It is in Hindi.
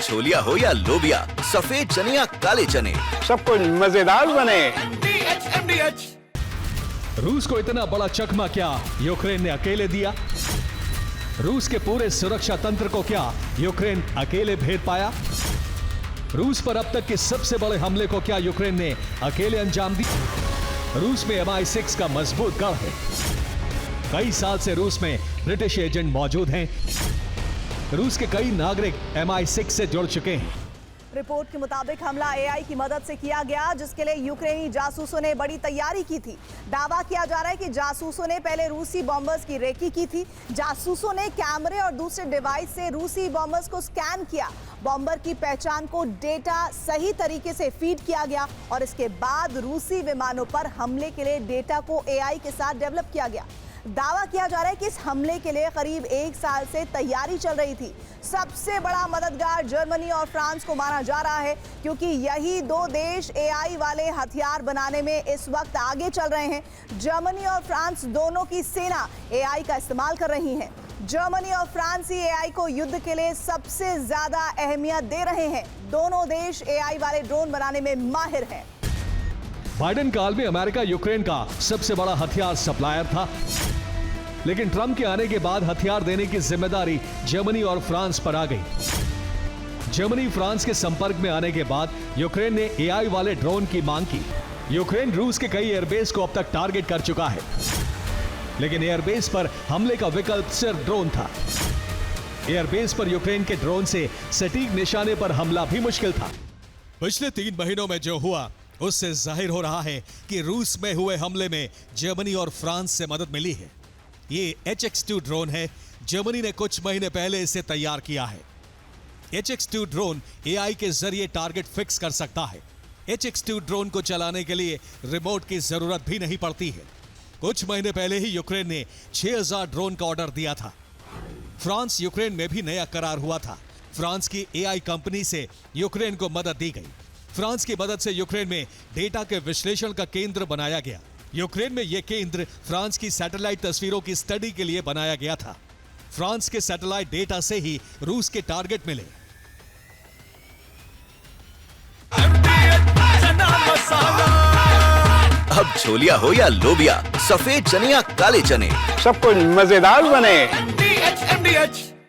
छोलिया हो या लोबिया, सफेद चने या काले चने, सब कुछ मजेदार बने। रूस को इतना बड़ा चकमा क्या यूक्रेन ने अकेले दिया? रूस के पूरे सुरक्षा तंत्र को क्या यूक्रेन अकेले भेद पाया? रूस पर अब तक के सबसे बड़े हमले को क्या यूक्रेन ने अकेले अंजाम दिया? रूस में MI6 का मजबूत गढ़ है। कई साल से रूस में ब्रिटिश एजेंट मौजूद हैं। रूस के कई नागरिक MI6 से जुड़ चुके हैं। रिपोर्ट के मुताबिक हमला AI की मदद से किया गया, जिसके लिए यूक्रेनी जासूसों ने बड़ी तैयारी की थी। दावा किया जा रहा है कि जासूसों ने पहले रूसी बॉम्बर्स की रेकी की थी। जासूसों ने कैमरे और दूसरे डिवाइस से रूसी बॉम्बर्स को स्कैन किया। बॉम्बर की पहचान को डेटा सही तरीके से फीड किया गया और इसके बाद रूसी विमानों पर हमले के लिए डेटा को AI के साथ डेवलप किया गया। दावा किया जा रहा है कि इस हमले के लिए करीब 1 साल से तैयारी चल रही थी। सबसे बड़ा मददगार जर्मनी और फ्रांस को माना जा रहा है, क्योंकि यही 2 देश AI वाले हथियार बनाने में इस वक्त आगे चल रहे हैं। जर्मनी और फ्रांस दोनों की सेना AI का इस्तेमाल कर रही है। जर्मनी और फ्रांस ही AI को युद्ध के लिए सबसे ज्यादा अहमियत दे रहे हैं। दोनों देश AI वाले ड्रोन बनाने में माहिर हैं। बाइडेन काल में अमेरिका यूक्रेन का सबसे बड़ा हथियार सप्लायर था, लेकिन ट्रंप के आने के बाद हथियार देने की जिम्मेदारी जर्मनी और फ्रांस पर आ गई। जर्मनी फ्रांस के संपर्क में आने के बाद यूक्रेन ने AI वाले ड्रोन की मांग की। यूक्रेन रूस के कई एयरबेस को अब तक टारगेट कर चुका है, लेकिन एयरबेस पर हमले का विकल्प सिर्फ ड्रोन था। एयरबेस पर यूक्रेन के ड्रोन से सटीक निशाने पर हमला भी मुश्किल था। पिछले 3 महीनों में जो हुआ उससे जाहिर हो रहा है कि रूस में हुए हमले में जर्मनी और फ्रांस से मदद मिली है। ये HX2 ड्रोन है। जर्मनी ने कुछ महीने पहले इसे तैयार किया है। HX2 ड्रोन AI के जरिए टारगेट फिक्स कर सकता है। HX2 ड्रोन को चलाने के लिए रिमोट की जरूरत भी नहीं पड़ती है। कुछ महीने पहले ही यूक्रेन ने 6000 ड्रोन का ऑर्डर दिया था। फ्रांस यूक्रेन में भी नया करार हुआ था। फ्रांस की AI कंपनी से यूक्रेन को मदद दी गई। फ्रांस की मदद से यूक्रेन में डेटा के विश्लेषण का केंद्र बनाया गया। यूक्रेन में यह केंद्र फ्रांस की सैटेलाइट तस्वीरों की स्टडी के लिए बनाया गया था। फ्रांस के सैटेलाइट डेटा से ही रूस के टारगेट मिले। अब छोलिया हो या लोबिया, सफेद चने या काले चने, सब कुछ मजेदार बने।